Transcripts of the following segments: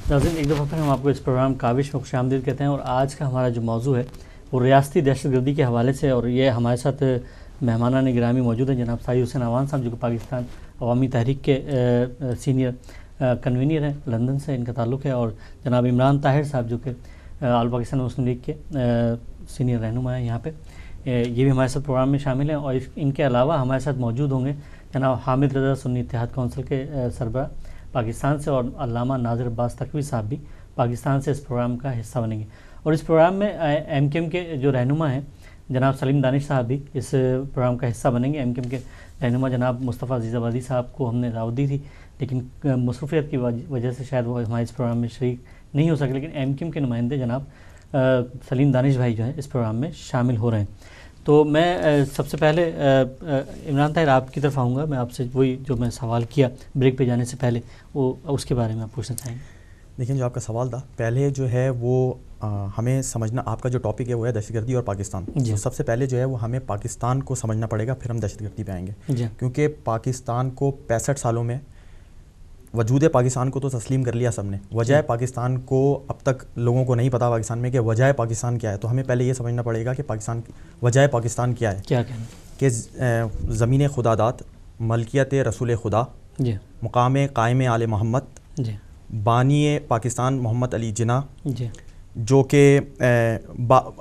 ناظرین، ایک دفعہ پھر ہم آپ کو اس پروگرام کاوش میں خوش آمدید کہتے ہیں، اور آج کا ہمارا جو موضوع ہے وہ ریاستی دہشت گردی کے حوالے سے، اور یہ ہمارے ساتھ مہمانان گرامی موجود ہیں جناب سعید حسین اعوان صاحب، جو کہ پاکستان عوامی تحریک کے سینئر کنوینر ہیں، لندن سے ان کا تعلق ہے، اور جناب عمران طاہر صاحب جو کہ آل پاکستان مسلم لیگ کے سینئر رہنما ہیں یہاں پہ، یہ بھی ہمارے ساتھ پروگرام میں شامل ہیں۔ اور ان کے علاوہ ہمارے ساتھ موجود ہوں گے جناب حامد رضا سنی اتحاد کونسل کے سربراہ پاکستان سے، اور علامہ ناظر عباس تقوی صاحب بھی پاکستان سے اس پروگرام کا حصہ بنیں گے۔ اور اس پروگرام میں ایم کیو ایم کے جو رہنما ہیں جناب سلیم دانش صاحب بھی اس پروگرام کا حصہ بنیں گے۔ ایم کیو ایم کے رہنما جناب مصطفیٰ عزیز آبادی صاحب کو ہم نے دعوت دی تھی، لیکن مصروفیت کی وجہ سے شاید وہ ہمارے اس پروگرام میں شریک نہیں ہو سکے، لیکن ایم کیو ایم کے نمائندے جناب سلیم دانش بھائی جو ہیں اس پروگرام میں شامل ہو رہے ہیں۔ تو میں سب سے پہلے عمران طاہر آپ کی طرف آؤں گا، میں آپ سے وہی جو میں سوال کیا بریک پہ جانے سے پہلے وہ اس کے بارے میں آپ پوچھنا چاہیں گے۔ لیکن جو آپ کا سوال تھا پہلے جو ہے وہ ہمیں سمجھنا، آپ کا جو ٹاپک ہے وہ ہے دہشت گردی اور پاکستان، تو سب سے پہلے جو ہے وہ ہمیں پاکستان کو سمجھنا پڑے گا، پھر ہم دہشت گردی پہ آئیں گے، کیونکہ پاکستان کو 65 سالوں میں وجود پاکستان کو تو تسلیم کر لیا سب نے، وجہ پاکستان کو اب تک لوگوں کو نہیں پتا پاکستان میں کہ وجہ پاکستان کیا ہے، تو ہمیں پہلے یہ سمجھنا پڑے گا کہ پاکستان وجہ پاکستان کیا ہے، کیا کہنا کہ زمین خدا داد، ملکیت رسول خدا، مقام قائم آل محمد، بانی پاکستان محمد علی جناح، جو کہ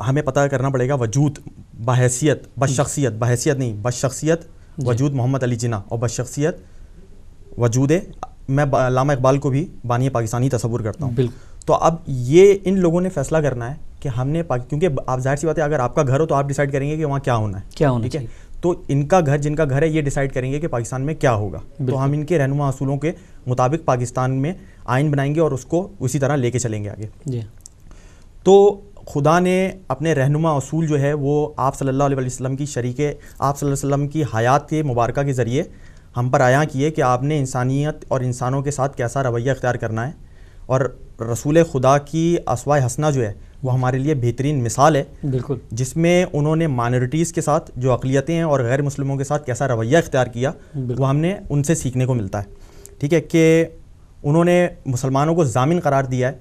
ہمیں پتہ کرنا پڑے گا وجود بحیثیت بحیثیت نہیں بشخصیت وجود محمد علی جناح، اور بشخصیت وجود میں علامہ اقبال کو بھی بانی پاکستانی تصور کرتا ہوں۔ تو اب یہ ان لوگوں نے فیصلہ کرنا ہے کہ ہم نے کیونکہ آپ ظاہر سی بات ہے اگر آپ کا گھر ہو تو آپ ڈیسائیڈ کریں گے کہ وہاں کیا ہونا ہے، ٹھیک ہے، تو ان کا گھر جن کا گھر ہے یہ ڈیسائیڈ کریں گے کہ پاکستان میں کیا ہوگا، تو ہم ان کے رہنما اصولوں کے مطابق پاکستان میں آئین بنائیں گے اور اس کو اسی طرح لے کے چلیں گے آگے۔ تو خدا نے اپنے رہنما اصول جو ہے وہ آپ صلی اللہ علیہ وسلم کی آپ صلی اللہ علیہ وسلم کی حیات کے مبارکہ کے ذریعے ہم پر عیاں کیے کہ آپ نے انسانیت اور انسانوں کے ساتھ کیسا رویہ اختیار کرنا ہے، اور رسول خدا کی اسوہ حسنہ جو ہے وہ ہمارے لیے بہترین مثال ہے، بالکل، جس میں انہوں نے مائنورٹیز کے ساتھ جو اقلیتیں ہیں اور غیر مسلموں کے ساتھ کیسا رویہ اختیار کیا، وہ ہم نے ان سے سیکھنے کو ملتا ہے، ٹھیک ہے، کہ انہوں نے مسلمانوں کو ضامن قرار دیا ہے،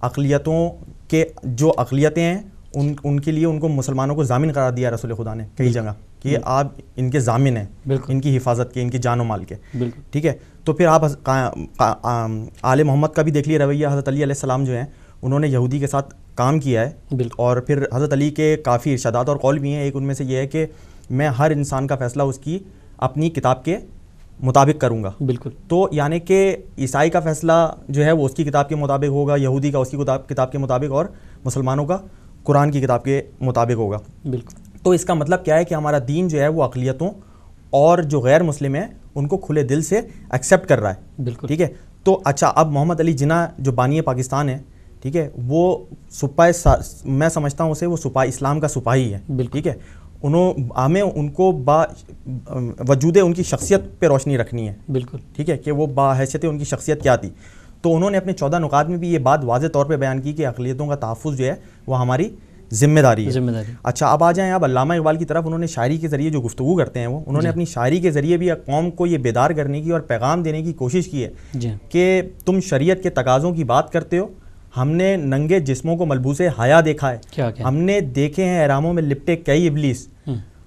اقلیتوں کے جو اقلیتیں ہیں ان کے لیے ان کو مسلمانوں کو ضامن قرار دیا رسول خدا نے کئی جگہ کہ آپ ان کے ضامن ہیں، ان کی حفاظت کے، ان کی جان و مال کے، ٹھیک ہے۔ تو پھر آپ آل محمد کا بھی دیکھ لیے رویہ، حضرت علی علیہ السلام جو ہیں انہوں نے یہودی کے ساتھ کام کیا ہے، اور پھر حضرت علی کے کافی ارشادات اور قول بھی ہیں، ایک ان میں سے یہ ہے کہ میں ہر انسان کا فیصلہ اس کی اپنی کتاب کے مطابق کروں گا، بالکل، تو یعنی کہ عیسائی کا فیصلہ جو ہے وہ اس کی کتاب کے مطابق ہوگا، یہودی کا اس کی کتاب کے مطابق، اور مسلمانوں کا قرآن کی کتاب کے مطابق ہوگا، بالکل۔ تو اس کا مطلب کیا ہے کہ ہمارا دین جو ہے وہ اقلیتوں اور جو غیر مسلم ہیں ان کو کھلے دل سے ایکسیپٹ کر رہا ہے، بالکل، ٹھیک ہے۔ تو اچھا، اب محمد علی جناح جو بانی پاکستان ہے، ٹھیک ہے، وہ میں سمجھتا ہوں اسے وہ اسلام کا سپاہی ہے، ٹھیک ہے، ہمیں ان کو وجود ان کی شخصیت پہ روشنی رکھنی ہے، بالکل، ٹھیک ہے، کہ وہ باحیثیت ان کی شخصیت کیا تھی۔ تو انہوں نے اپنے 14 نکات میں بھی یہ بات واضح طور پہ بیان کی کہ اقلیتوں کا تحفظ جو ہے وہ ہماری ذمہ داری ہے۔ اچھا، اب آ جائیں اب علامہ اقبال کی طرف، انہوں نے شاعری کے ذریعے جو گفتگو کرتے ہیں انہوں نے اپنی شاعری کے ذریعے بھی قوم کو یہ بیدار کرنے کی اور پیغام دینے کی کوشش کی ہے کہ تم شریعت کے تقاضوں کی بات کرتے ہو، ہم نے ننگے جسموں کو ملبوس حیا دیکھا ہے، ہم نے دیکھے ہیں احراموں میں لپٹے کئی ابلیس،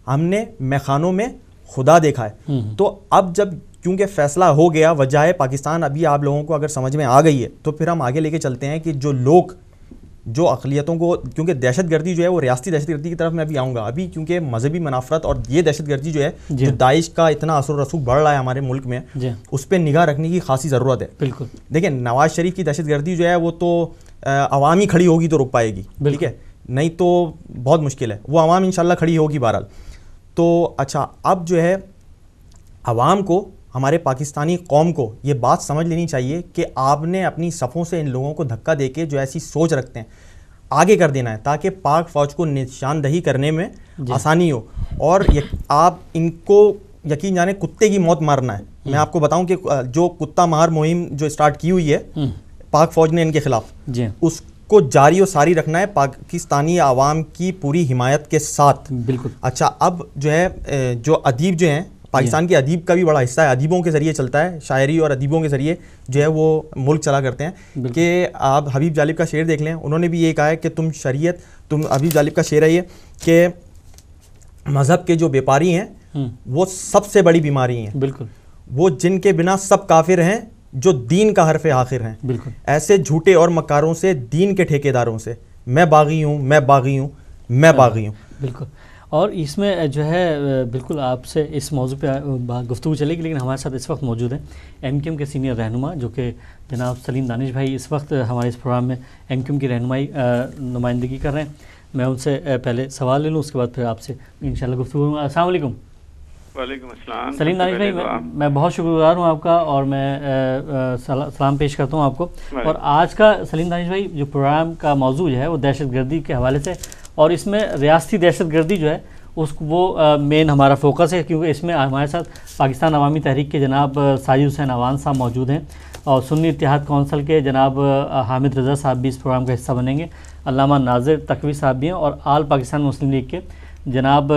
ہم نے میخانوں میں خدا دیکھا ہے۔ تو اب جب کیونکہ فیصلہ ہو گیا، وجہ پاکستان ابھی آپ لوگوں کو اگر سمجھ میں آ گئی ہے، تو پھر ہم آگے لے کے چلتے ہیں کہ جو لوگ جو اقلیتوں کو، کیونکہ دہشت گردی جو ہے وہ ریاستی دہشت گردی کی طرف میں ابھی آؤں گا، ابھی کیونکہ مذہبی منافرت اور یہ دہشت گردی جو ہے جو داعش کا اتنا اثر و رسوخ بڑھ رہا ہے ہمارے ملک میں، اس پہ نگاہ رکھنے کی خاصی ضرورت ہے، بالکل۔ دیکھیں، نواز شریف کی دہشت گردی جو ہے وہ تو عوامی کھڑی ہوگی تو رک پائے گی، ٹھیک ہے، نہیں تو بہت مشکل ہے، وہ عوام انشاءاللہ کھڑی ہوگی بہرحال۔ تو اچھا، اب جو ہے عوام کو، ہمارے پاکستانی قوم کو یہ بات سمجھ لینی چاہیے کہ آپ نے اپنی صفوں سے ان لوگوں کو دھکا دے کے جو ایسی سوچ رکھتے ہیں آگے کر دینا ہے، تاکہ پاک فوج کو نشاندہی کرنے میں آسانی ہو، اور آپ ان کو یقین جانے کتے کی موت مارنا ہے۔ میں آپ کو بتاؤں کہ جو کتا مار مہم جو اسٹارٹ کی ہوئی ہے پاک فوج نے ان کے خلاف، اس کو جاری و ساری رکھنا ہے پاکستانی عوام کی پوری حمایت کے ساتھ، بالکل۔ اچھا، اب جو ہے جو ادیب جو ہیں پاکستان کے ادیب کا بھی بڑا حصہ ہے، ادیبوں کے ذریعے چلتا ہے، شاعری اور ادیبوں کے ذریعے جو ہے وہ ملک چلا کرتے ہیں. کہ آپ حبیب جالب کا شعر دیکھ لیں، انہوں نے بھی یہ کہا ہے کہ حبیب جالب کا شعر ہے یہ کہ مذہب کے جو بیپاری ہیں وہ سب سے بڑی بیماری ہیں. بالکل. وہ جن کے بنا سب کافر ہیں، جو دین کا حرف آخر ہیں. بالکل. ایسے جھوٹے اور مکاروں سے، دین کے ٹھیکیداروں سے، میں باغی ہوں، میں باغی ہوں، میں باغی ہوں. بالکل. اور اس میں جو ہے بالکل آپ سے اس موضوع پہ گفتگو چلے گی، لیکن ہمارے ساتھ اس وقت موجود ہیں ایم کیو ایم کے سینئر رہنما جو کہ جناب سلیم دانش بھائی اس وقت ہمارے اس پروگرام میں ایم کیو ایم کی نمائندگی کر رہے ہیں. میں ان سے پہلے سوال لے لوں، اس کے بعد پھر آپ سے انشاءاللہ گفتگو کروں. السلام علیکم. وعلیکم السلام. سلیم دانش بھائی میں بہت شکر گزار ہوں آپ کا، اور میں سلام پیش کرتا ہوں آپ کو. اور آج کا سلیم دانش بھائی جو پروگرام کا موضوع جو ہے وہ دہشت گردی کے حوالے سے، اور اس میں ریاستی دہشت گردی جو ہے وہ مین ہمارا فوکس ہے، کیونکہ اس میں ہمارے ساتھ پاکستان عوامی تحریک کے جناب ساجد حسین اعوان صاحب موجود ہیں، اور سنی اتحاد کونسل کے جناب حامد رضا صاحب بھی اس پروگرام کا حصہ بنیں گے، علامہ ناظر تقوی صاحب بھی ہیں، اور آل پاکستان مسلم لیگ کے جناب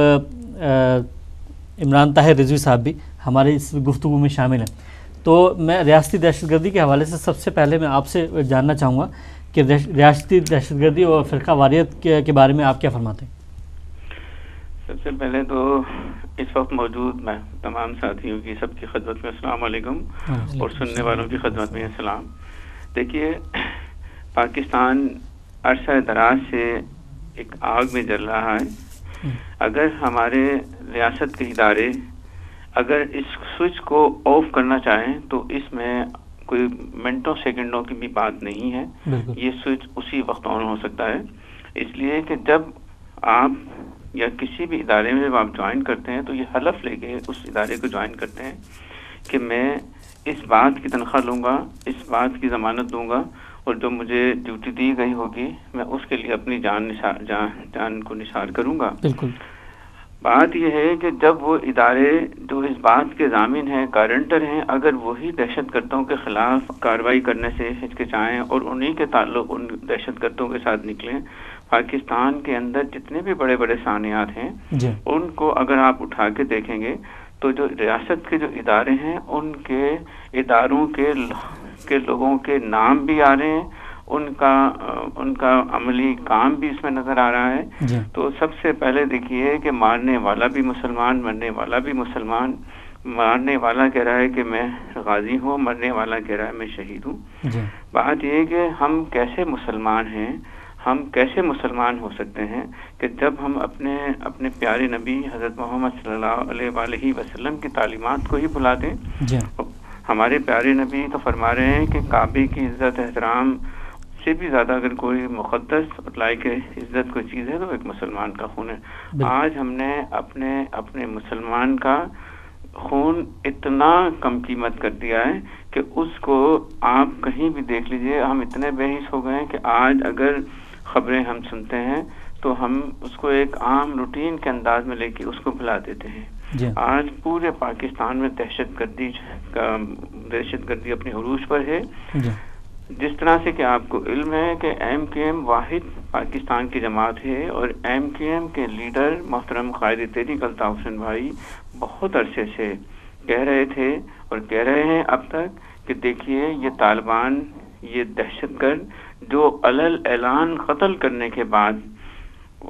عمران طاہر رضوی صاحب بھی ہمارے اس گفتگو میں شامل ہیں. تو میں ریاستی دہشت گردی کے حوالے سے سب سے پہلے میں آپ سے جاننا چاہوں گا کہ ریاستی دہشت گردی اور فرقہ واریت کے بارے میں آپ کیا فرماتے ہیں؟ سب سے پہلے تو اس وقت موجود میں تمام ساتھیوں کی سب کی خدمت میں السلام علیکم، اور سننے والوں کی خدمت میں السلام. دیکھیے، پاکستان عرصہ دراز سے ایک آگ میں جل رہا ہے. اگر ہمارے ریاست کے ادارے اگر اس سوئچ کو آف کرنا چاہیں تو اس میں کوئی منٹوں سیکنڈوں کی بھی بات نہیں ہے. یہ سوئچ اسی وقت آن ہو سکتا ہے. اس لیے کہ جب آپ یا کسی بھی ادارے میں جب آپ جوائن کرتے ہیں تو یہ حلف لے کے اس ادارے کو جوائن کرتے ہیں کہ میں اس بات کی تنخواہ لوں گا، اس بات کی ضمانت دوں گا، اور جو مجھے ڈیوٹی دی گئی ہوگی میں اس کے لیے اپنی جان کو نثار کروں گا. بالکل. بات یہ ہے کہ جب وہ ادارے جو اس بات کے ضامن ہیں، گارنٹر ہیں، اگر وہی دہشت گردوں کے خلاف کارروائی کرنے سے ہچکچائیں اور انہی کے تعلق ان دہشت گردوں کے ساتھ نکلیں، پاکستان کے اندر جتنے بھی بڑے بڑے سانحات ہیں ان کو اگر آپ اٹھا کے دیکھیں گے تو جو ریاست کے جو ادارے ہیں ان کے اداروں کے لوگوں کے نام بھی آ رہے ہیں، ان کا عملی کام بھی اس میں نظر آ رہا ہے. تو سب سے پہلے دیکھیے کہ مارنے والا بھی مسلمان، مرنے والا بھی مسلمان. مارنے والا کہہ رہا ہے کہ میں غازی ہوں، مرنے والا کہہ رہا ہے میں شہید ہوں. بات یہ کہ ہم کیسے مسلمان ہیں، ہم کیسے مسلمان ہو سکتے ہیں کہ جب ہم اپنے پیارے نبی حضرت محمد صلی اللہ علیہ وآلہ وسلم کی تعلیمات کو ہی بھلا دیں. ہمارے پیارے نبی تو فرما رہے ہیں کہ کعبے کی عزت احترام سے بھی زیادہ اگر کوئی مقدس اور لائق عزت کوئی چیز ہے تو ایک مسلمان کا خون ہے. آج ہم نے اپنے مسلمان کا خون اتنا کم قیمت کر دیا ہے کہ اس کو آپ کہیں بھی دیکھ لیجئے، ہم اتنے بے حس ہو گئے ہیں کہ آج اگر خبریں ہم سنتے ہیں تو ہم اس کو ایک عام روٹین کے انداز میں لے کے اس کو بھلا دیتے ہیں. آج پورے پاکستان میں دہشت گردی اپنے عروج پر ہے. جس طرح سے کہ آپ کو علم ہے کہ ایم کیو ایم واحد پاکستان کی جماعت ہے، اور ایم کیو ایم کے لیڈر محترم قائد تحریک الطاف حسین بھائی بہت عرصے سے کہہ رہے تھے اور کہہ رہے ہیں اب تک کہ دیکھیے یہ طالبان، یہ دہشت گرد جو علل اعلان قتل کرنے کے بعد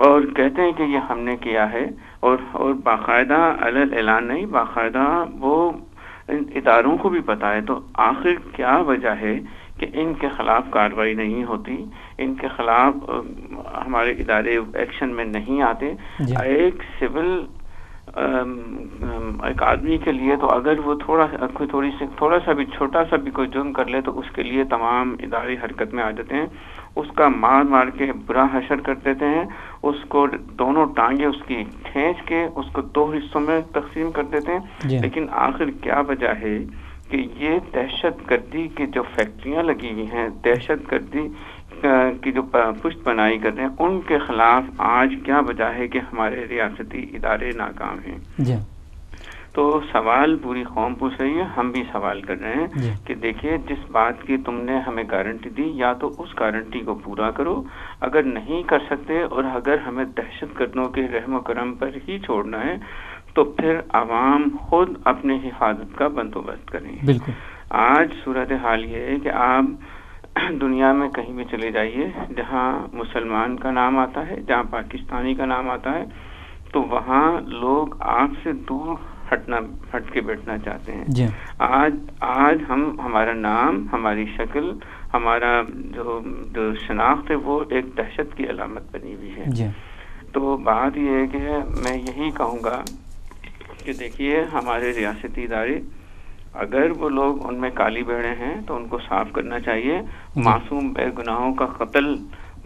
اور کہتے ہیں کہ یہ ہم نے کیا ہے، اور باقاعدہ علل اعلان نہیں، باقاعدہ وہ اداروں کو بھی پتا ہے، تو آخر کیا وجہ ہے کہ ان کے خلاف کارروائی نہیں ہوتی، ان کے خلاف ہمارے ادارے ایکشن میں نہیں آتے. ایک سول ایک آدمی کے لیے تو اگر وہ تھوڑا سا بھی چھوٹا سا بھی کوئی جرم کر لے تو اس کے لیے تمام ادارے حرکت میں آ جاتے ہیں، اس کا مار کے برا حشر کر دیتے ہیں، اس کو دونوں ٹانگیں اس کی کھینچ کے اس کو 2 حصوں میں تقسیم کر دیتے ہیں. لیکن آخر کیا وجہ ہے کہ یہ دہشت گردی کی جو فیکٹریاں لگی ہوئی ہیں، دہشت گردی کی جو پشت بنائی کر رہے ہیں، ان کے خلاف آج کیا وجہ ہے کہ ہمارے ریاستی ادارے ناکام ہیں؟ تو سوال پوری قوم پوچھ رہی ہے، ہم بھی سوال کر رہے ہیں کہ دیکھیے جس بات کی تم نے ہمیں گارنٹی دی یا تو اس گارنٹی کو پورا کرو، اگر نہیں کر سکتے اور اگر ہمیں دہشت گردوں کے رحم و کرم پر ہی چھوڑنا ہے تو پھر عوام خود اپنی حفاظت کا بندوبست کریں. بالکل. آج صورتحال یہ ہے کہ آپ دنیا میں کہیں بھی چلے جائیے جہاں مسلمان کا نام آتا ہے, جہاں پاکستانی کا نام آتا ہے, تو وہاں لوگ آپ سے دور ہٹ کے بیٹھنا چاہتے ہیں. جی. آج ہمارا نام, ہماری شکل, ہمارا جو شناخت ہے وہ ایک دہشت کی علامت بنی ہوئی ہے. جی. تو بات یہ ہے کہ میں یہی کہوں گا کہ دیکھیے ہمارے ریاستی ادارے, اگر وہ لوگ ان میں کالی بھیڑیں ہیں تو ان کو صاف کرنا چاہیے. معصوم بے گناہوں کا قتل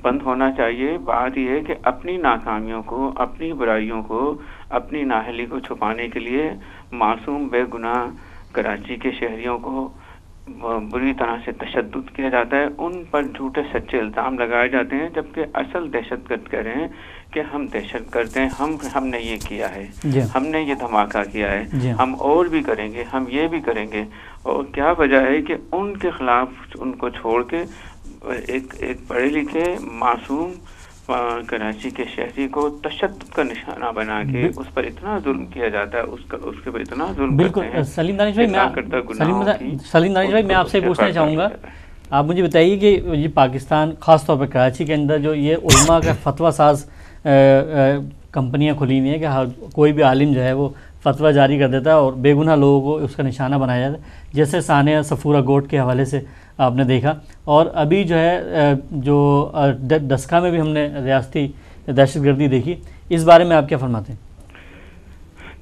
بند ہونا چاہیے. بات یہ ہے کہ اپنی ناکامیوں کو, اپنی برائیوں کو, اپنی نااہلی کو چھپانے کے لیے معصوم بے گناہ کراچی کے شہریوں کو بری طرح سے تشدد کیا جاتا ہے. ان پر جھوٹے سچے الزام لگائے جاتے ہیں, جبکہ اصل دہشت گرد کہہ رہے ہیں کہ ہم دہشت گرد ہیں, ہم نے یہ کیا ہے, ہم نے یہ دھماکہ کیا ہے, ہم اور بھی کریں گے, ہم یہ بھی کریں گے. اور کیا وجہ ہے کہ ان کے خلاف ان کو چھوڑ کے ایک پڑھے لکھے معصوم کراچی کے شہری کو تشدد کا نشانہ بنا کے اس پر اتنا ظلم کیا جاتا ہے, اس کے پر اتنا ظلم کرتے ہیں. سلیم دانش بھائی, میں آپ سے پوچھنا چاہوں گا, آپ مجھے بتائیے کہ یہ پاکستان خاص طور پر کراچی کے اندر جو یہ علماء کا فتویٰ ساز کمپنیاں کھلی ہوئی ہیں کہ کوئی بھی عالم جو ہے وہ فتویٰ جاری کر دیتا ہے اور بے گناہ لوگوں کو اس کا نشانہ بنایا جاتا ہے, جیسے ثانیہ صفورہ گوٹ کے حوالے سے آپ نے دیکھا, اور ابھی جو ہے جو ڈسکا میں بھی ہم نے ریاستی دہشت گردی دیکھی. اس بارے میں آپ کیا فرماتے ہیں؟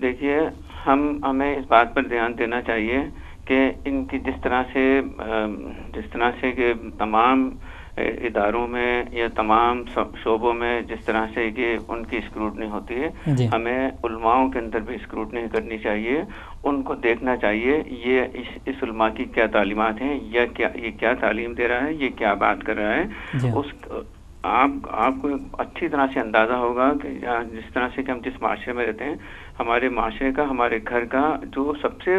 دیکھیے ہمیں اس بات پر دھیان دینا چاہیے کہ ان کی جس طرح سے کہ تمام اداروں میں یا تمام شعبوں میں جس طرح سے کہ ان کی اسکروٹنی ہوتی ہے, ہمیں علماؤں کے اندر بھی اسکروٹنی کرنی چاہیے. ان کو دیکھنا چاہیے یہ اس علماء کی کیا تعلیمات ہیں, یہ کیا تعلیم دے رہا ہے, یہ کیا بات کر رہا ہے. آپ کو اچھی طرح سے اندازہ ہوگا کہ جس طرح سے کہ ہم جس معاشرے میں رہتے ہیں, ہمارے معاشرے کا, ہمارے گھر کا جو سب سے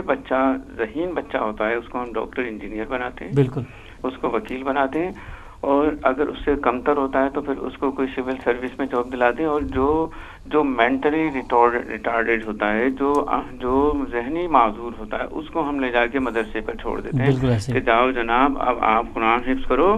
ذہین بچہ ہوتا ہے اس کو ہم ڈاکٹر, انجینئر بناتے ہیں, بالکل, اس کو وکیل بناتے ہیں, اور اگر اس سے کمتر ہوتا ہے تو پھر اس کو کوئی سول سروس میں جاب دلاتے ہیں. اور جو مینٹلی ریٹارڈیڈ ہوتا ہے, جو ذہنی معذور ہوتا ہے, اس کو ہم لے جا کے مدرسے پر چھوڑ دیتے ہیں کہ جاؤ جناب اب آپ قرآن حفظ کرو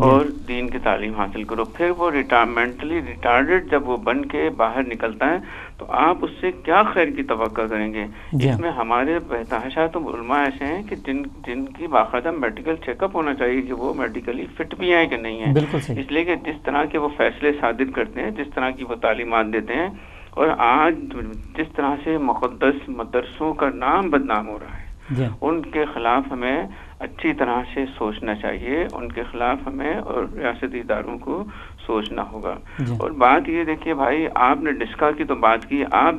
اور دین کی تعلیم حاصل کرو. پھر وہ مینٹلی ریٹارڈیڈ جب وہ بن کے باہر نکلتا ہے تو آپ اس سے کیا خیر کی توقع کریں گے؟ اس میں ہمارے بہتحاشا تو علماء ایسے ہیں کہ جن کی باقاعدہ میڈیکل چیک اپ ہونا چاہیے کہ وہ میڈیکلی فٹ بھی ہیں کہ نہیں ہیں. اس لیے کہ جس طرح کے وہ فیصلے صادر کرتے ہیں, جس طرح کی وہ تعلیمات دیتے ہیں, اور آج جس طرح سے مقدس مدرسوں کا نام بدنام ہو رہا ہے, ان کے خلاف ہمیں اچھی طرح سے سوچنا چاہیے. ان کے خلاف ہمیں اور ریاستی اداروں کو سوچنا ہوگا. اور بات یہ دیکھیے بھائی, آپ نے ڈسکا کی تو بات کی, آپ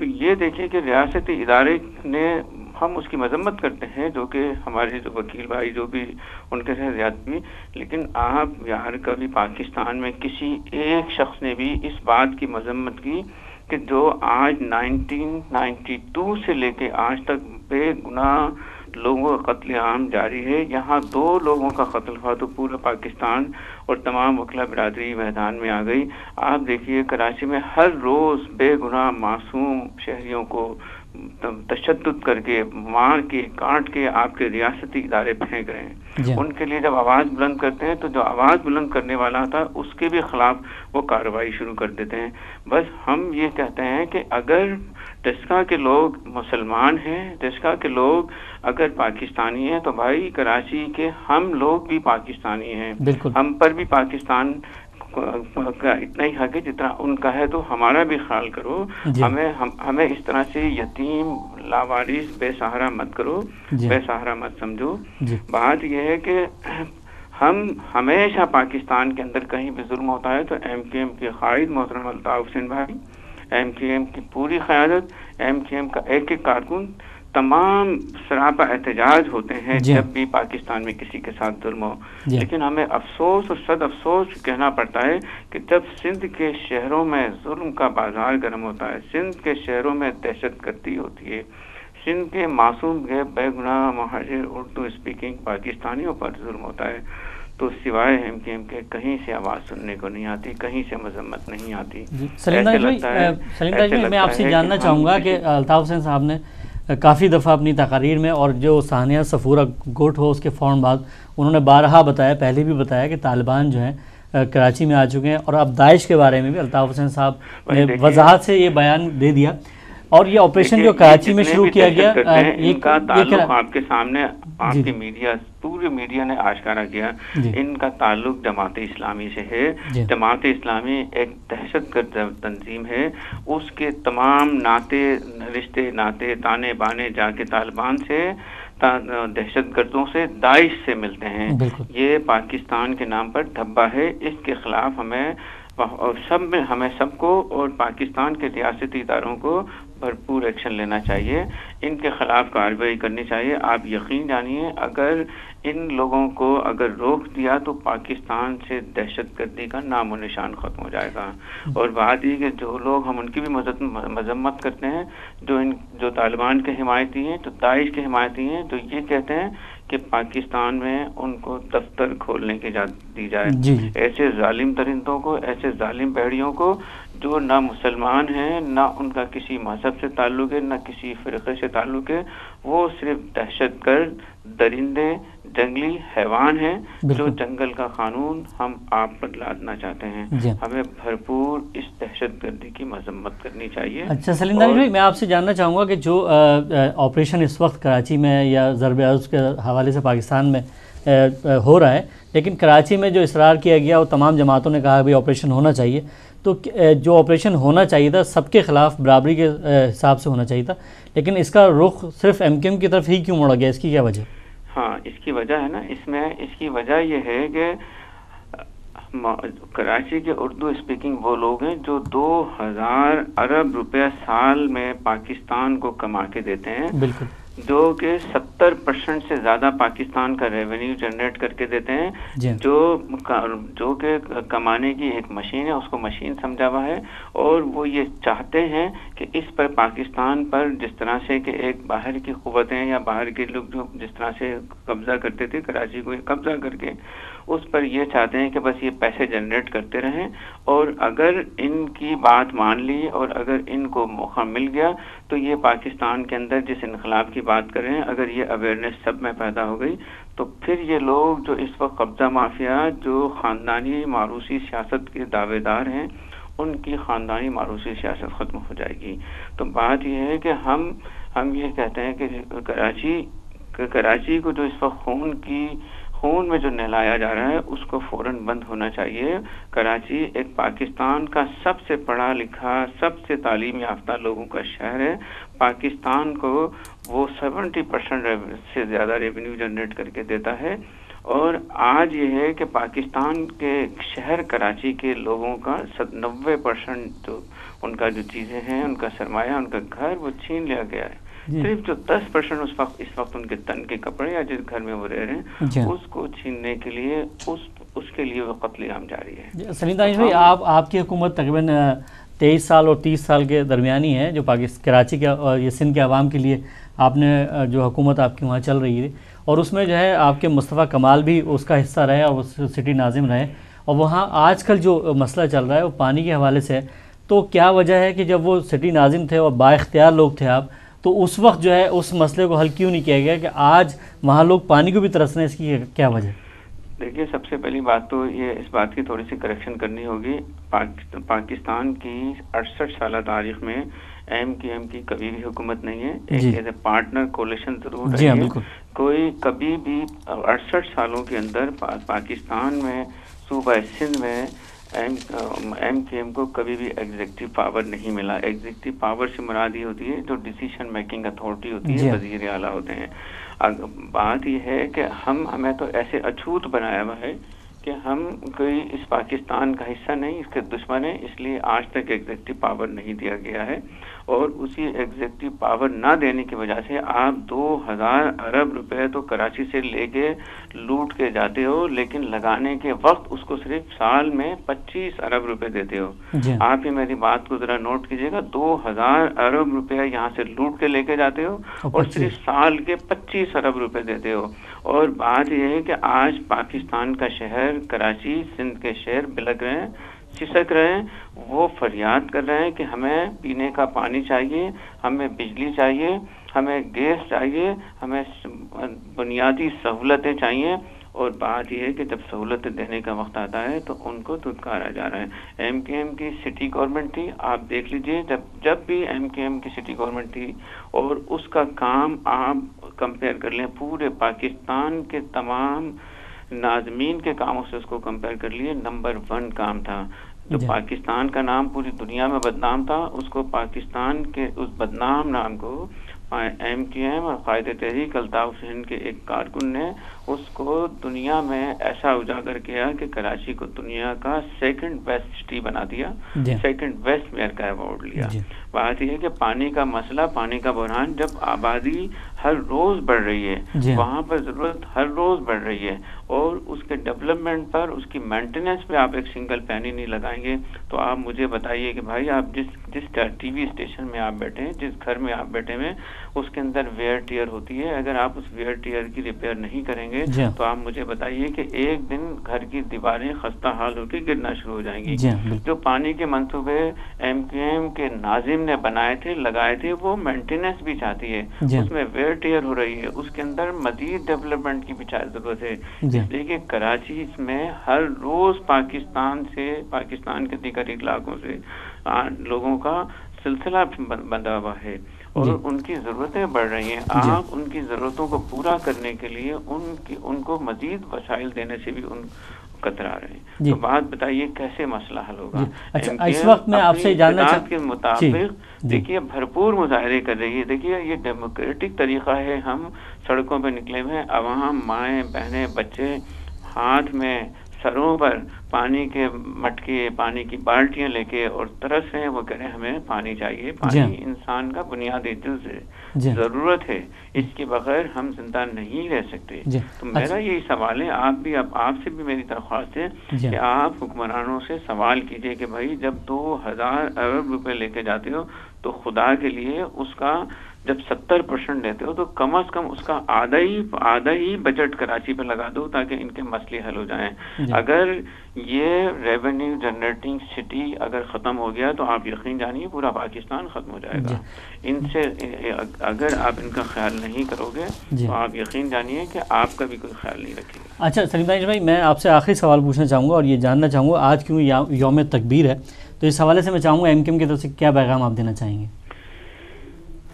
یہ دیکھیے کہ ریاستی ادارے نے, ہم اس کی مذمت کرتے ہیں جو کہ ہمارے جو وکیل بھائی جو بھی ان کے ساتھ زیادتی بھی, لیکن آپ یار کبھی پاکستان میں کسی ایک شخص نے بھی اس بات کی مذمت کی کہ جو آج 1992 سے لے کے آج تک بے گناہ لوگوں کا قتل عام جاری ہے. یہاں 2 لوگوں کا قتل ہوا تو پورا پاکستان اور تمام وکلا برادری میدان میں آ گئی. آپ دیکھیے کراچی میں ہر روز بے گناہ معصوم شہریوں کو تشدد کر کے, مار کے, کاٹ کے آپ کے ریاستی ادارے پھینک رہے ہیں. ان کے لیے جب آواز بلند کرتے ہیں تو جو آواز بلند کرنے والا تھا اس کے بھی خلاف وہ کارروائی شروع کر دیتے ہیں. بس ہم یہ کہتے ہیں کہ اگر ڈسکا کے لوگ مسلمان ہیں, ڈسکا کے لوگ اگر پاکستانی ہیں, تو بھائی کراچی کے ہم لوگ بھی پاکستانی ہیں. ہم پر بھی پاکستان کا اتنا ہی حق ہے جتنا ان کا ہے, تو ہمارا بھی خیال کرو. ہمیں اس طرح سے یتیم, لاوارث, بے سہارا مت کرو, بے سہارا مت سمجھو. بات یہ ہے کہ ہم ہمیشہ پاکستان کے اندر کہیں بھی ظلم ہوتا ہے تو ایم کیو ایم کے قائد محترم الطاف حسین بھائی, ایم کیو ایم کی پوری قیادت, ایم کیو ایم کا ایک ایک کارکن, تمام سراپا احتجاج ہوتے ہیں جب بھی پاکستان میں کسی کے ساتھ ظلم ہو. لیکن ہمیں افسوس اور صد افسوس کہنا پڑتا ہے کہ جب سندھ کے شہروں میں ظلم کا بازار گرم ہوتا ہے, سندھ کے شہروں میں دہشت گردی ہوتی ہے, سندھ کے معصوم بے گناہ مہاجر اردو اسپیکنگ پاکستانیوں پر ظلم ہوتا ہے, تو سوائے ایم کیو ایم کے کہیں سے آواز سننے کو نہیں آتی، کہیں سے مذمت نہیں آتی۔ سلیم داش بھائی میں آپ سے جاننا چاہوں گا کہ الطاف حسین صاحب نے کافی دفعہ اپنی تقاریر میں، اور جو ثانیہ صفورہ گوٹ ہو اس کے فوراً بعد انہوں نے بارہا بتایا، پہلے بھی بتایا کہ طالبان جو ہیں کراچی میں آ چکے ہیں، اور اب داعش کے بارے میں بھی الطاف حسین صاحب نے وضاحت سے یہ بیان دے دیا، اور یہ آپریشن جو کراچی میں شروع کیا گیا ان کا تعلق آپ کے سامنے آپ کی میڈیا، پوری میڈیا نے آشکارا کیا، ان کا تعلق جماعت اسلامی سے ہے۔ جماعت اسلامی ایک دہشت گرد تنظیم ہے، اس کے تمام ناطے رشتے ناطے تانے بانے جا کے طالبان سے، دہشت گردوں سے، داعش سے ملتے ہیں۔ یہ پاکستان کے نام پر دھبا ہے، اس کے خلاف ہمیں سب کو اور پاکستان کے ریاستی اداروں کو بھرپور ایکشن لینا چاہیے، ان کے خلاف کارروائی کرنی چاہیے۔ آپ یقین جانیے اگر ان لوگوں کو اگر روک دیا تو پاکستان سے دہشت گردی کا نام و نشان ختم ہو جائے گا۔ اور بات یہ کہ جو لوگ ہم ان کی بھی مذمت کرتے ہیں، جو طالبان کے حمایتی ہیں، جو داعش کے حمایتی ہیں، جو یہ کہتے ہیں کہ پاکستان میں ان کو دفتر کھولنے کی اجازت دی جائے، ایسے ظالم درندوں کو، ایسے ظالم بھیڑیوں کو جو نہ مسلمان ہیں، نہ ان کا کسی مذہب سے تعلق ہے، نہ کسی فرقے سے تعلق ہے، وہ صرف دہشت گرد درندے جنگلی حیوان ہیں جو جنگل کا قانون ہم آپ پر لادنا چاہتے ہیں۔ ہمیں بھرپور اس دہشت گردی کی مذمت کرنی چاہیے۔ اچھا سلیم داش بھائی، میں آپ سے جاننا چاہوں گا کہ جو آپریشن اس وقت کراچی میں یا ضرب عضب کے حوالے سے پاکستان میں ہو رہا ہے، لیکن کراچی میں جو اصرار کیا گیا وہ تمام جماعتوں نے کہا کہ آپریشن ہونا چاہیے، تو جو آپریشن ہونا چاہیے تھا سب کے خلاف برابری کے حساب سے ہونا چاہیے تھا، لیکن اس کا رخ صرف ایم کیو ایم کی طرف ہی کیوں مڑا گیا؟ اس کی کیا وجہ؟ ہاں اس کی وجہ ہے نا، اس کی وجہ یہ ہے کہ کراچی کے اردو اسپیکنگ وہ لوگ ہیں جو 2000 ارب روپے سال میں پاکستان کو کما کے دیتے ہیں، بالکل، جو کہ 70% سے زیادہ پاکستان کا ریونیو جنریٹ کر کے دیتے ہیں، جو کہ کمانے کی ایک مشین ہے، اس کو مشین سمجھا ہوا ہے، اور وہ یہ چاہتے ہیں کہ اس پر پاکستان پر جس طرح سے کہ ایک باہر کی قوتیں یا باہر کے لوگ جو جس طرح سے قبضہ کرتے تھے کراچی کو قبضہ کر کے، اس پر یہ چاہتے ہیں کہ بس یہ پیسے جنریٹ کرتے رہیں، اور اگر ان کی بات مان لی اور اگر ان کو موقع مل گیا تو یہ پاکستان کے اندر جس انقلاب کی بات کر رہے ہیں، اگر یہ اویئرنیس سب میں پیدا ہو گئی تو پھر یہ لوگ جو اس وقت قبضہ مافیا، جو خاندانی موروثی سیاست کے دعوے دار ہیں، ان کی خاندانی موروثی سیاست ختم ہو جائے گی۔ تو بات یہ ہے کہ ہم یہ کہتے ہیں کہ کراچی کو جو اس وقت خون میں جو نہلایا جا رہا ہے اس کو فوراً بند ہونا چاہیے۔ کراچی ایک پاکستان کا سب سے پڑھا لکھا، سب سے تعلیم یافتہ لوگوں کا شہر ہے۔ پاکستان کو وہ 70% سے زیادہ ریونیو جنریٹ کر کے دیتا ہے، اور آج یہ ہے کہ پاکستان کے شہر کراچی کے لوگوں کا 90% جو ان کا جو چیزیں ہیں، ان کا سرمایہ، ان کا گھر، وہ چھین لیا گیا ہے۔ صرف جو 10% اس وقت ان کے تن کے کپڑے یا جس گھر میں وہ رہ رہے ہیں، اس کو چھیننے کے لیے اس کے لیے وہ قتل عام جاری ہے۔ سلیم داش بھائی، آپ کی حکومت تقریباً 23 سال اور 30 سال کے درمیانی ہے، جو کراچی کے اور یہ سندھ کے عوام کے لیے آپ نے جو حکومت آپ کی وہاں چل رہی ہے، اور اس میں جو ہے آپ کے مصطفیٰ کمال بھی اس کا حصہ رہے اور وہ سٹی ناظم رہے، اور وہاں آج کل جو مسئلہ چل رہا ہے وہ پانی کے حوالے سے ہے، تو کیا وجہ ہے کہ جب وہ سٹی ناظم تھے اور با اختیار لوگ تھے آپ، تو اس وقت جو ہے اس مسئلے کو حل کیوں نہیں کیا گیا کہ آج وہاں لوگ پانی کو بھی ترس رہے ہیں؟ اس کی کیا وجہ؟ دیکھیے، سب سے پہلی بات تو یہ اس بات کی تھوڑی سی کریکشن کرنی ہوگی۔ پاکستان کی 68 سالہ تاریخ میں ایم کیو ایم کی کبھی بھی حکومت نہیں ہے، ایک ایز اے پارٹنر کولیشن ضرور رہی ہے۔ کوئی کبھی بھی 68 سالوں کے اندر پاکستان میں صوبہ سندھ میں ایم کیو ایم کو کبھی بھی ایگزیکٹو پاور نہیں ملا۔ ایگزیکٹو پاور سے مراد یہ ہوتی ہے جو ڈیسیشن میکنگ اتھارٹی ہوتی ہے، وزیر اعلیٰ ہوتے ہیں۔ بات یہ ہے کہ ہمیں تو ایسے اچھوت بنایا ہوا ہے کہ ہم کوئی اس پاکستان کا حصہ نہیں، اس کے دشمن ہیں، اس لیے آج تک ایگزیکٹو پاور نہیں دیا گیا ہے، اور اسی ایگزیکٹو پاور نہ دینے کی وجہ سے آپ 2000 ارب روپے تو کراچی سے لے کے لوٹ کے جاتے ہو، لیکن لگانے کے وقت اس کو صرف سال میں 25 ارب روپے دیتے ہو. آپ ہی میری بات کو ذرا نوٹ کیجیے گا، 2000 ارب روپے یہاں سے لوٹ کے لے کے جاتے ہو اور صرف سال کے 25 ارب روپے دیتے ہو. اور بات یہ ہے کہ آج پاکستان کا شہر کراچی، سندھ کے شہر بلک رہے ہیں، چسک رہے ہیں، وہ فریاد کر رہے ہیں کہ ہمیں پینے کا پانی چاہیے، ہمیں بجلی چاہیے، ہمیں گیس چاہیے، ہمیں بنیادی سہولتیں چاہیے. اور بات یہ ہے کہ جب سہولتیں دینے کا وقت آتا ہے تو ان کو دھتکارا جا رہا ہے. ایم کیو ایم کی سٹی گورنمنٹ تھی، آپ دیکھ لیجئے، جب بھی ایم کیو ایم کی سٹی گورنمنٹ تھی اور اس کا کام آپ کمپیئر کر لیں پورے پاکستان کے تمام ناظمین کے کاموں سے، اس کو کمپیئر کر لیے، نمبر 1 کام تھا. جو پاکستان کا نام پوری دنیا میں بدنام تھا، اس کو پاکستان کے اس بدنام نام کو ایم کیو ایم اور قائد تحریک الطاف ہند کے ایک کارکن نے اس کو دنیا میں ایسا اجاگر کیا کہ کراچی کو دنیا کا 2nd بیسٹ سٹی بنا دیا، 2nd بیسٹ میئر کا ایوارڈ لیا. بات یہ ہے کہ پانی کا مسئلہ، پانی کا بحران، جب آبادی ہر روز بڑھ رہی ہے، وہاں پر ضرورت ہر روز بڑھ رہی ہے، اور اس کے ڈیولپمنٹ پر، اس کی مینٹیننس پہ آپ ایک سنگل پینی نہیں لگائیں گے تو آپ مجھے بتائیے کہ بھائی آپ جس ٹی وی اسٹیشن میں آپ بیٹھے ہیں، جس گھر میں آپ بیٹھے ہیں، اس کے اندر ویئر ٹیئر ہوتی ہے. اگر آپ اس ویئر ٹیئر کی ریپیئر نہیں کریں گے تو آپ مجھے بتائیے کہ ایک دن گھر کی دیواریں خستہ حال ہو کے گرنا شروع ہو جائیں گی. جو پانی کے منصوبے ایم کیو ایم کے ناظم نے بنائے تھے، لگائے تھے، وہ مینٹیننس بھی چاہتی ہے، اس میں ویئر ٹیئر ہو رہی ہے، اس کے اندر مزید ڈیولپمنٹ کی بھی ضرورت ہے. اس لیے کہ کراچی میں ہر روز پاکستان کے دیگر علاقوں سے لوگوں کا سلسلہ بندھا ہوا ہے اور ان کی ضرورتیں بڑھ رہی ہیں. آپ ان کی ضرورتوں کو پورا کرنے کے لیے ان کو مزید وسائل دینے سے بھی کترا رہے ہیں. تو بات بتائیے کیسے مسئلہ حل ہوگا؟ اس وقت میں آپ سے جاننا کے مطابق دیکھیے بھرپور مظاہرے کر رہی ہے. دیکھیے یہ ڈیموکریٹک طریقہ ہے، ہم سڑکوں پہ نکلے ہوئے، عوام، مائیں، بہنیں، بچے ہاتھ میں سروں پر پانی کے مٹکے، پانی کی بالٹیاں لے کے اور ترس رہے ہیں. وہ کہہ رہے ہیں ہمیں پانی چاہیے. پانی انسان کا بنیادی جز ہے، ضرورت ہے، اس کے بغیر ہم زندہ نہیں رہ سکتے. تو میرا یہی سوال ہے، آپ سے بھی میری درخواست ہے کہ آپ حکمرانوں سے سوال کیجئے کہ بھائی جب 2000 ارب روپے لے کے جاتے ہو تو خدا کے لیے اس کا جب 70% دیتے ہو تو کم از کم اس کا آدھا ہی بجٹ کراچی پہ لگا دو تاکہ ان کے مسئلے حل ہو جائیں. اگر یہ ریونیو جنریٹنگ سٹی اگر ختم ہو گیا تو آپ یقین جانیے پورا پاکستان ختم ہو جائے گا. ان سے اگر آپ ان کا خیال نہیں کرو گے تو آپ یقین جانیے کہ آپ کا بھی کوئی خیال نہیں رکھے گا. اچھا سلیم دانش بھائی، میں آپ سے آخری سوال پوچھنا چاہوں گا اور یہ جاننا چاہوں گا آج کیوں یوم تکبیر ہے، تو اس حوالے سے میں چاہوں گا ایم کیو ایم کی طرف سے کیا پیغام آپ دینا چاہیں گے؟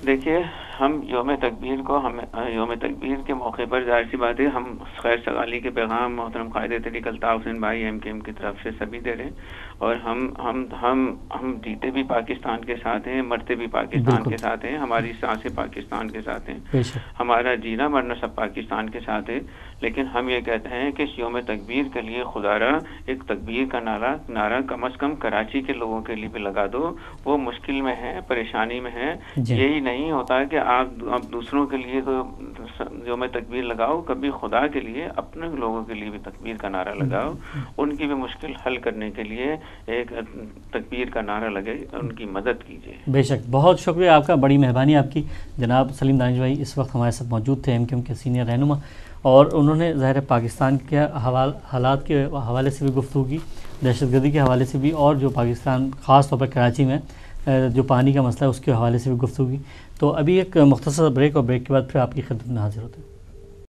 دیکھیے ہم یوم تکبیر کے موقع پر ظاہر سی بات ہے ہم خیر سگالی کے پیغام محترم قائد طریق الطاف حسین بھائی ایم کیو ایم کی طرف سے سبھی دے رہے ہیں، اور ہم جیتے بھی پاکستان کے ساتھ ہیں، مرتے بھی پاکستان کے ساتھ ہیں، ہماری سانسیں پاکستان کے ساتھ ہیں، ہمارا جینا مرنا سب پاکستان کے ساتھ ہے. لیکن ہم یہ کہتے ہیں کہ اس یوم تکبیر کے لیے خدا را ایک تکبیر کا نعرہ کم از کم کراچی کے لوگوں کے لیے بھی لگا دو. وہ مشکل میں ہیں، پریشانی میں ہیں. یہی نہیں ہوتا کہ آپ دوسروں کے لیے تو یوم تکبیر لگاؤ، کبھی خدا کے لیے اپنے لوگوں کے لیے بھی تکبیر کا نعرہ لگاؤ. ان کی بھی مشکل حل کرنے کے لیے ایک تکبیر کا نعرہ لگے، ان کی مدد کیجیے. بے شک، بہت شکریہ آپ کا، بڑی مہربانی آپ کی. جناب سلیم دانش بھائی اس وقت ہمارے ساتھ موجود تھے، ایم کیو ایم کے سینئر رہنما، اور انہوں نے ظاہر پاکستان کے حالات کے حوالے سے بھی گفتگو کی، دہشت گردی کے حوالے سے بھی، اور جو پاکستان خاص طور پر کراچی میں جو پانی کا مسئلہ ہے اس کے حوالے سے بھی گفتگو کی. تو ابھی ایک مختصر بریک، اور بریک کے بعد پھر آپ کی خدمت میں حاضر ہوتے ہیں.